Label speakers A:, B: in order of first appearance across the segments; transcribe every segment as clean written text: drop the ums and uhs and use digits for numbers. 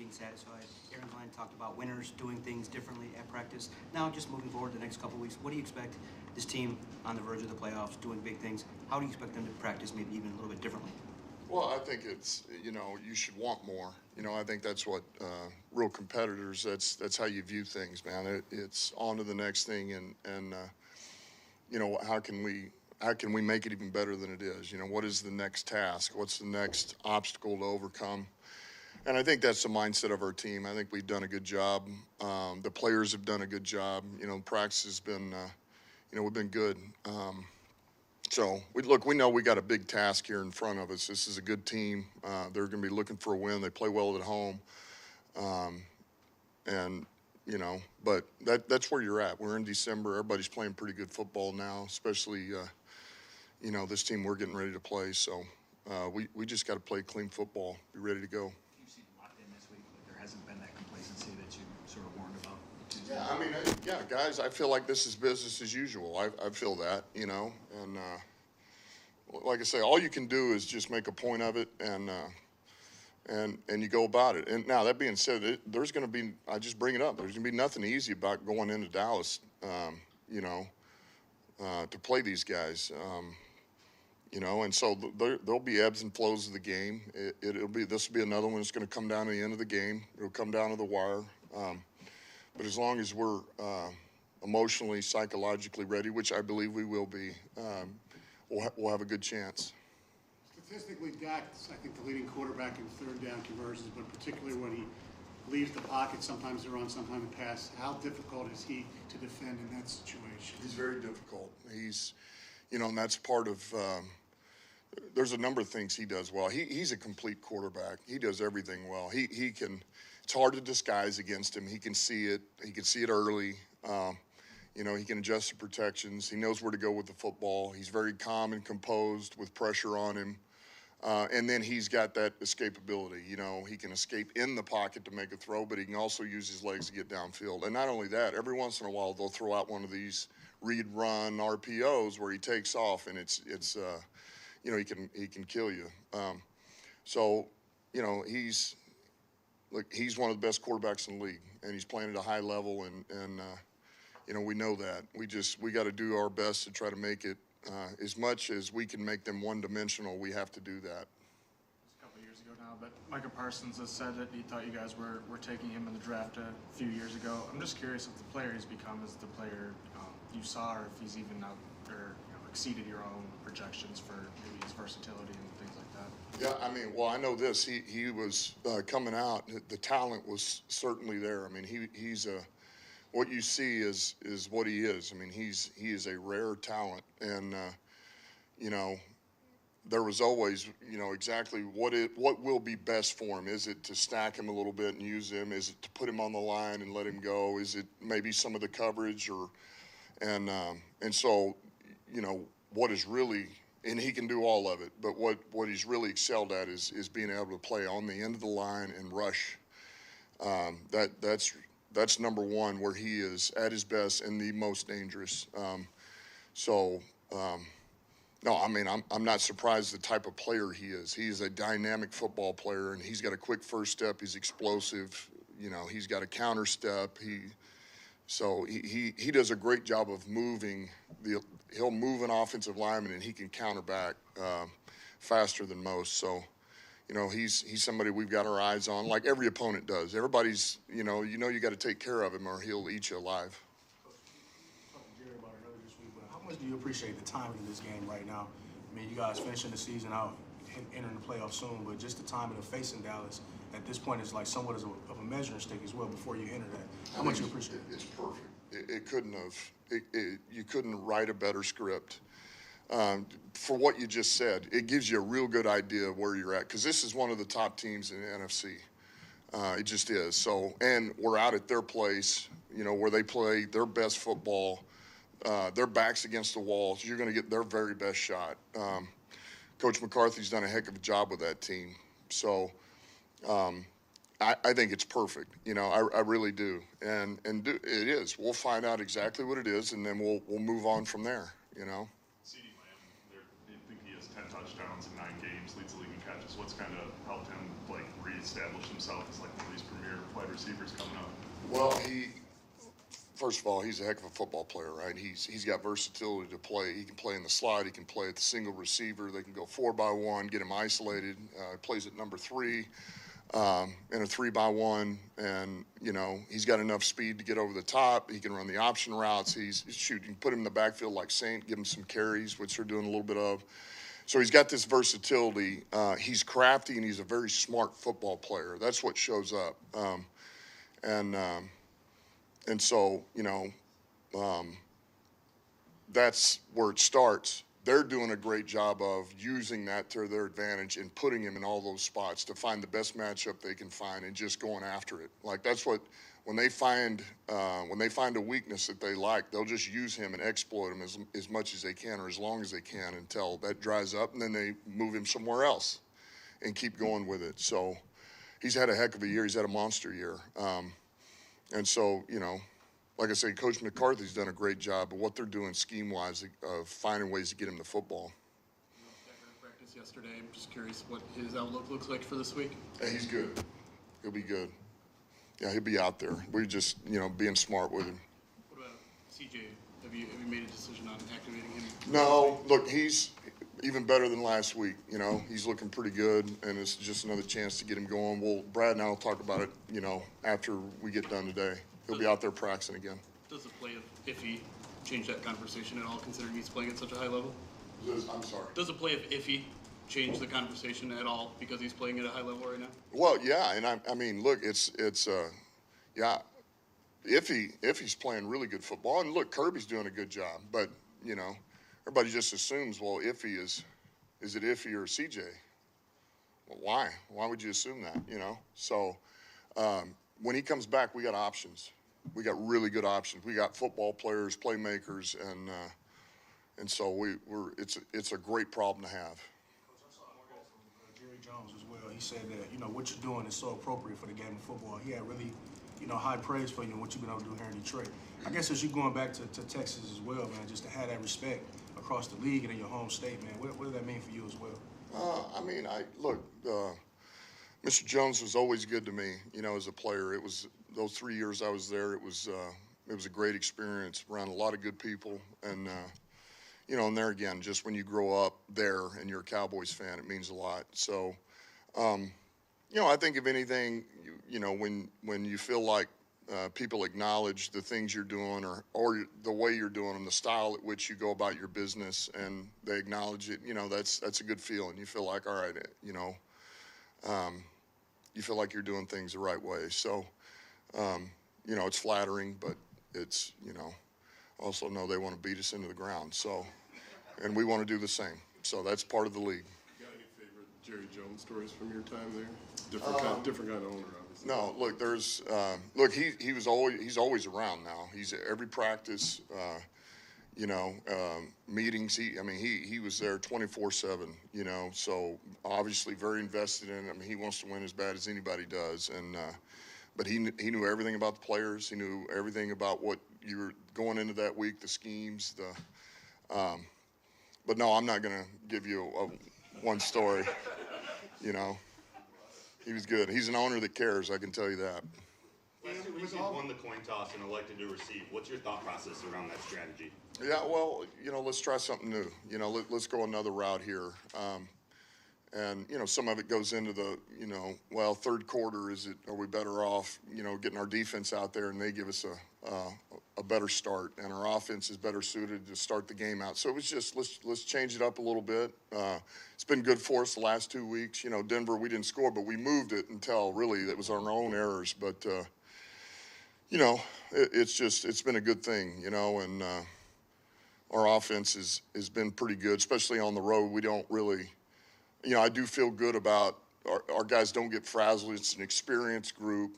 A: being satisfied. Aaron Glenn talked about winners doing things differently at practice. Now, just moving forward the next couple of weeks, what do you expect this team on the verge of the playoffs, doing big things? How do you expect them to practice maybe even a little bit differently?
B: Well, I think it's, you should want more. I think that's what real competitors, that's how you view things, man. It's on to the next thing, and how can we make it even better than it is? What is the next task? What's the next obstacle to overcome? And I think that's the mindset of our team. I think we've done a good job. The players have done a good job. Practice has been, we've been good. So we know we got a big task here in front of us. This is a good team. They're going to be looking for a win. They play well at home, but that's where you're at. We're in December. Everybody's playing pretty good football now, especially this team we're getting ready to play. So we just got to play clean football, be ready to go.
C: You've seen locked in this week, but there hasn't been that complacency that you sort of warned about.
B: Yeah, guys, I feel like this is business as usual. I feel that, and like I say, all you can do is just make a point of it, and you go about it. And now, that being said, there's going to be, I just bring it up, there's going to be nothing easy about going into Dallas, to play these guys, and so there'll be ebbs and flows of the game. This will be another one that's going to come down to the end of the game. It'll come down to the wire. But as long as we're emotionally, psychologically ready, which I believe we will be, we'll have a good chance.
D: Statistically, Dak's, I think, the leading quarterback in third down conversions, but particularly when he leaves the pocket, sometimes they're on, sometimes they pass. How difficult is he to defend in that situation?
B: He's very difficult. He's, and that's part of, there's a number of things he does well. He's a complete quarterback. He does everything well. He can, it's hard to disguise against him. He can see it. He can see it early. He can adjust the protections. He knows where to go with the football. He's very calm and composed with pressure on him. And then he's got that escapability. He can escape in the pocket to make a throw, but he can also use his legs to get downfield. And not only that, every once in a while they'll throw out one of these read-run RPOs where he takes off, and it's he can kill you. He's one of the best quarterbacks in the league, and he's playing at a high level, and we know that. We got to do our best to try to make it as much as we can make them one-dimensional. We have to do that.
C: It's a couple of years ago now, but Micah Parsons has said that he thought you guys were taking him in the draft a few years ago. I'm just curious if the player he's become is the player you saw, or if he's even out or exceeded your own projections for maybe his versatility and things like that.
B: Yeah, I know this. He was coming out. The talent was certainly there. He's a. What you see is what he is. He is a rare talent, and there was always exactly what will be best for him. Is it to stack him a little bit and use him? Is it to put him on the line and let him go? Is it maybe some of the coverage and so what is really, and he can do all of it, but what he's really excelled at is being able to play on the end of the line and rush. That's number one, where he is at his best and the most dangerous. No, I'm not surprised the type of player he is. He is a dynamic football player, and he's got a quick first step. He's explosive. He's got a counter step. He does a great job of moving. He'll move an offensive lineman, and he can counter back faster than most. So. He's somebody we've got our eyes on, like every opponent does. Everybody's, you got to take care of him, or he'll eat you alive.
E: Talked to Jerry about it earlier this week, but how much do you appreciate the timing of this game right now? You guys finishing the season out, entering the playoffs soon, but just the timing of facing Dallas at this point is like somewhat of a measuring stick as well before you enter that. How much you appreciate it?
B: It's perfect. It couldn't have. You couldn't write a better script. For what you just said, it gives you a real good idea of where you're at, because this is one of the top teams in the NFC. It just is. So, and we're out at their place, where they play their best football. Their backs against the wall, so you're going to get their very best shot. Coach McCarthy's done a heck of a job with that team. So I think it's perfect. I really do. And it is. We'll find out exactly what it is, and then we'll move on from there,
F: CeeDee, I think he has 10 touchdowns in 9 games, leads the league in catches. What's kind of helped him read establish himself as like one of these premier wide receivers coming up?
B: Well, first of all, he's a heck of a football player, right? He's got versatility to play. He can play in the slot. He can play at the single receiver. They can go 4x1, get him isolated. Plays at number 3 in a 3x1, and he's got enough speed to get over the top. He can run the option routes. He's shooting. You can put him in the backfield like Saint, give him some carries, which they're doing a little bit of. So he's got this versatility. He's crafty, and he's a very smart football player. That's what shows up. And so, that's where it starts. They're doing a great job of using that to their advantage and putting him in all those spots to find the best matchup they can find and just going after it. Like, that's what, when they find a weakness that they like, they'll just use him and exploit him as much as they can or as long as they can until that dries up, and then they move him somewhere else and keep going with it. So he's had a heck of a year. He's had a monster year. And so, like I say, Coach McCarthy's done a great job of what they're doing scheme-wise of finding ways to get him the football.
G: Practice yesterday. I'm just curious what his outlook looks like for this week.
B: Hey, he's good. He'll be good. Yeah, he'll be out there. We're just, being smart with him.
G: What about CJ? Have you made a decision on activating him?
B: No, look, he's even better than last week. He's looking pretty good, and it's just another chance to get him going. Well, Brad and I will talk about it, after we get done today. He'll be out there practicing again.
G: Does the play of Iffy change that conversation at all, considering he's playing at such a high level?
B: I'm sorry.
G: Does the play of Iffy change the conversation at all because he's playing at a high level right now?
B: Well, yeah, and I mean, look, yeah, Iffy's playing really good football, and look, Kirby's doing a good job, but everybody just assumes, well, Iffy is it Iffy or CJ? Well, why? Why would you assume that? So when he comes back, we got options. We got really good options. We got football players, playmakers, and so it's a great problem to have.
E: Jerry Jones as well. He said that what you're doing is so appropriate for the game of football. He had really high praise for you and what you've been able to do here in Detroit. I guess as you're going back to Texas as well, man, just to have that respect across the league and in your home state, man, what does that mean for you as well?
B: Look, Mr. Jones was always good to me, as a player. It was those 3 years I was there. It was a great experience around a lot of good people, and and there again, just when you grow up there and you're a Cowboys fan, it means a lot. So, I think if anything, when you feel like people acknowledge the things you're doing or the way you're doing them, the style at which you go about your business, and they acknowledge it, that's a good feeling. You feel like, all right, you feel like you're doing things the right way. So, it's flattering, but it's, also know they want to beat us into the ground. So, and we want to do the same. So that's part of the league.
H: You got any favorite Jerry Jones stories from your time there? Different kind of owner, obviously.
B: No, look, he's always around now. He's at every practice, meetings. He was there 24/7. So obviously very invested in it. He wants to win as bad as anybody does, and but he knew everything about the players. He knew everything about what you were going into that week, the schemes, But no, I'm not going to give you one story. He was good. He's an owner that cares, I can tell you that.
I: Last 2 weeks, you've won the coin toss and elected to receive. What's your thought process around that strategy?
B: Yeah, well, let's try something new. Let's go another route here. And, some of it goes into the, third quarter, are we better off, getting our defense out there and they give us a better start, and our offense is better suited to start the game out. So it was just, let's change it up a little bit. It's been good for us the last 2 weeks. Denver, we didn't score, but we moved it until really it was our own errors. But, it's been a good thing, and our offense has been pretty good, especially on the road. We don't really, I do feel good about our guys don't get frazzled. It's an experienced group.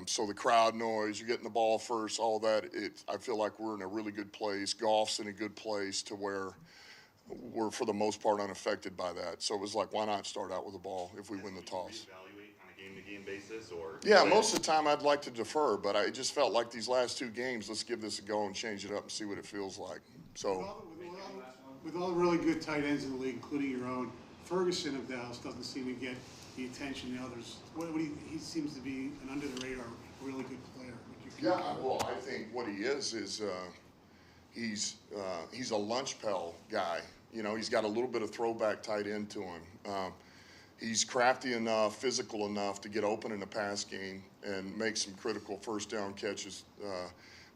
B: So the crowd noise, you're getting the ball first, all that, I feel like we're in a really good place. Golf's in a good place to where we're, for the most part, unaffected by that. So it was like, why not start out with the ball if we win the toss?
I: Evaluate on a game-to-game basis, or?
B: Yeah, most of the time I'd like to defer, but I just felt like these last 2 games, let's give this a go and change it up and see what it feels like. So
D: with all the really good tight ends in the league, including your own, Ferguson of Dallas doesn't seem to get the attention the others? He seems to be an under the radar, really good player.
B: Yeah, well, I think what he is he's a lunch pail guy. You know, he's got a little bit of throwback tight end to him. He's crafty enough, physical enough to get open in the pass game and make some critical first down catches.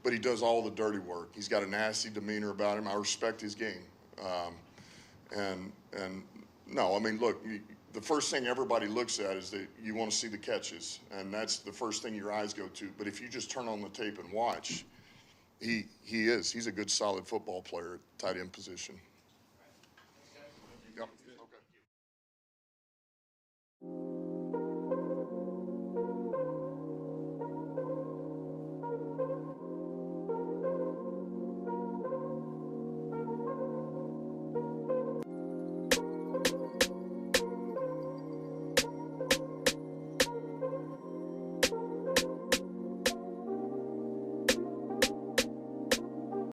B: But he does all the dirty work. He's got a nasty demeanor about him. I respect his game. And no, I mean, look, the first thing everybody looks at is that you want to see the catches, and that's the first thing your eyes go to. But if you just turn on the tape and watch, he's a good, solid football player at tight end position.